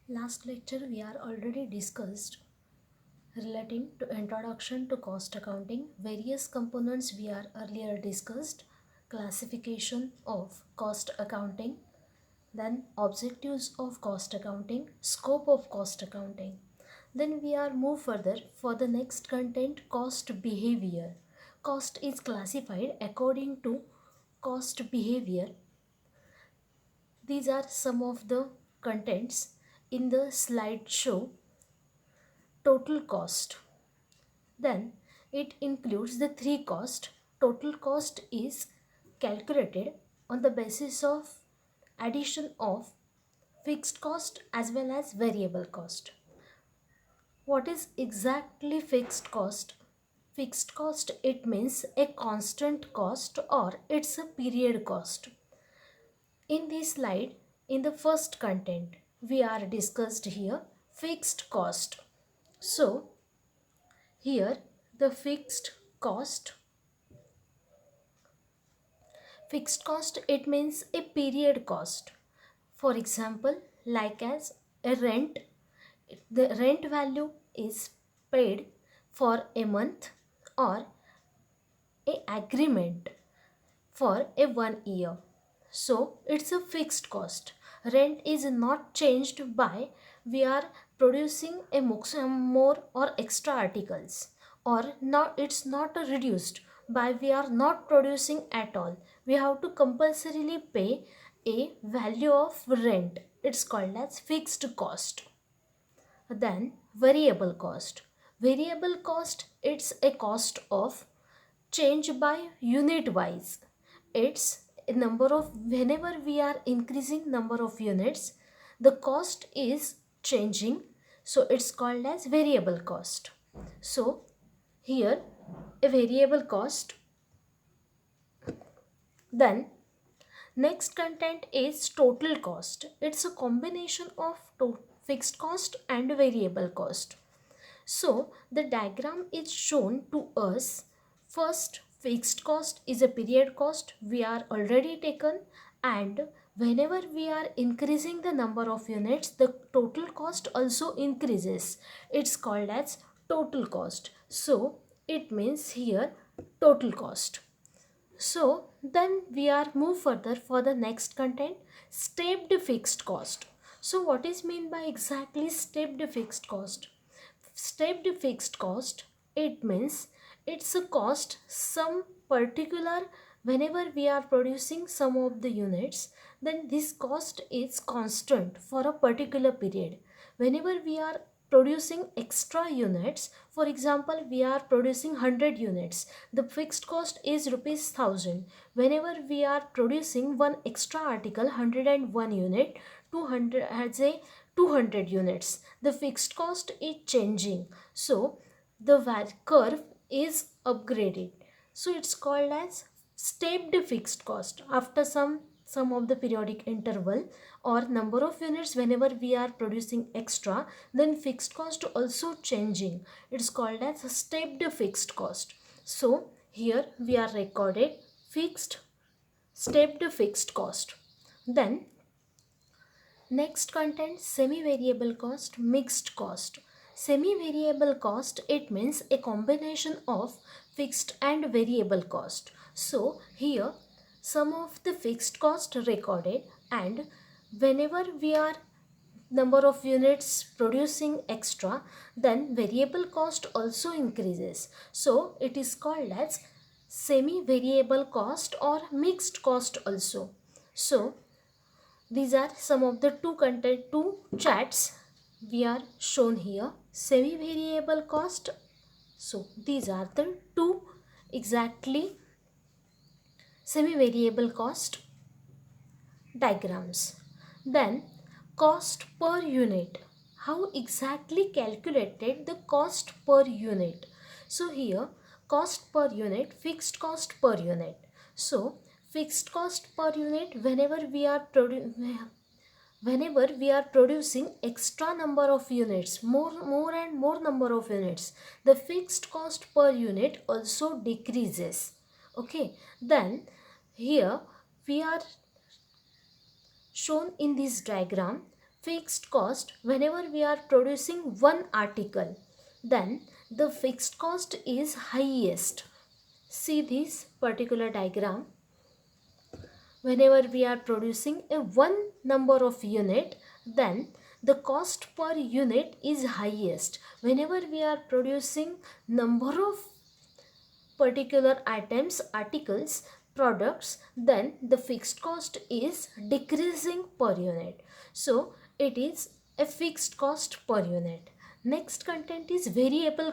Last lecture we are already discussed relating to introduction to cost accounting. Various components we are earlier discussed. Classification of cost accounting, then objectives of cost accounting, scope of cost accounting. Then we are move further for the next content, cost behavior. Cost is classified according to cost behavior. These are some of the contents in the slideshow. Total cost. Then it includes the three cost. Total cost is calculated on the basis of addition of fixed cost as well as variable cost. What is exactly fixed cost? Fixed cost, it means a constant cost or it's a period cost. In this slide, in the first content, we are discussed here fixed cost. So here the fixed cost, it means a period cost. For example, like as a rent, the rent value is paid for a month, or a agreement for a 1 year. So it's a fixed cost. Rent is not changed by we are producing a more or extra articles, or not, it's not reduced by we are not producing at all. We have to compulsorily pay a value of rent. It's called as fixed cost. Then variable cost. Variable cost, it's a cost of change by unit wise. It's a number of, whenever we are increasing number of units, the cost is changing, so it's called as variable cost. So here a variable cost. Then next content is total cost. It's a combination of fixed cost and variable cost. So the diagram is shown to us. First, fixed cost is a period cost we are already taken, and whenever we are increasing the number of units, the total cost also increases. It's called as total cost. So it means here total cost. So then we are move further for the next content, stepped fixed cost. So what is mean by exactly stepped fixed cost? Stepped fixed cost, it means it's a cost some particular, whenever we are producing some of the units, then this cost is constant for a particular period. Whenever we are producing extra units, for example we are producing 100 units, the fixed cost is rupees 1000. Whenever we are producing one extra article, 101 unit, 200 has a 200 units, the fixed cost is changing, so the curve is upgraded. So it's called as stepped fixed cost. After some of the periodic interval or number of units, whenever we are producing extra, then fixed cost also changing. It's called as a stepped fixed cost. So here we are recorded fixed, stepped fixed cost. Then next content, semi-variable cost, mixed cost. Semi-variable cost, it means a combination of fixed and variable cost. So here some of the fixed cost recorded, and whenever we are number of units producing extra, then variable cost also increases. So it is called as semi-variable cost or mixed cost also. So these are some of the two charts we are shown here. Semi variable cost. So these are the two exactly semi variable cost diagrams. Then cost per unit. How exactly calculated the cost per unit? So here cost per unit, fixed cost per unit. So fixed cost per unit, whenever we are producing extra number of units, more and more number of units, the fixed cost per unit also decreases. Okay, then here we are shown in this diagram fixed cost, whenever we are producing one article, then the fixed cost is highest. See this particular diagram. Whenever we are producing a one number of unit, then the cost per unit is highest. Whenever we are producing number of particular items, articles, products, then the fixed cost is decreasing per unit. So it is a fixed cost per unit. Next content is variable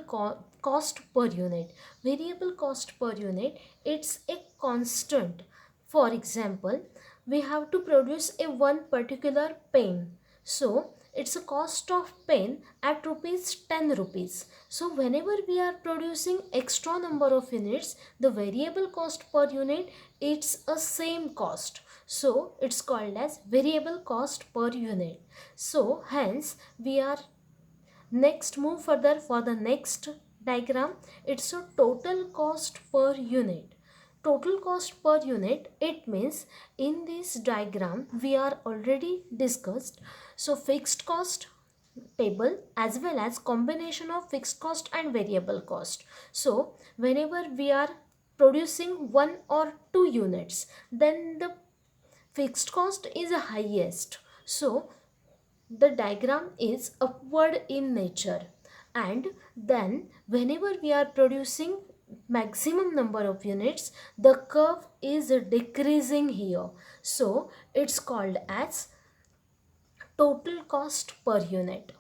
cost per unit. Variable cost per unit, it's a constant. For example, we have to produce a one particular pen. So it's a cost of pen at rupees 10 rupees. So whenever we are producing extra number of units, the variable cost per unit, it's a same cost. So it's called as variable cost per unit. So hence we are next move further for the next diagram. It's a total cost per unit. Total cost per unit, it means in this diagram we are already discussed. So fixed cost table as well as combination of fixed cost and variable cost. So whenever we are producing one or two units, then the fixed cost is highest. So the diagram is upward in nature, and then whenever we are producing maximum number of units, the curve is decreasing here. So it's called as total cost per unit.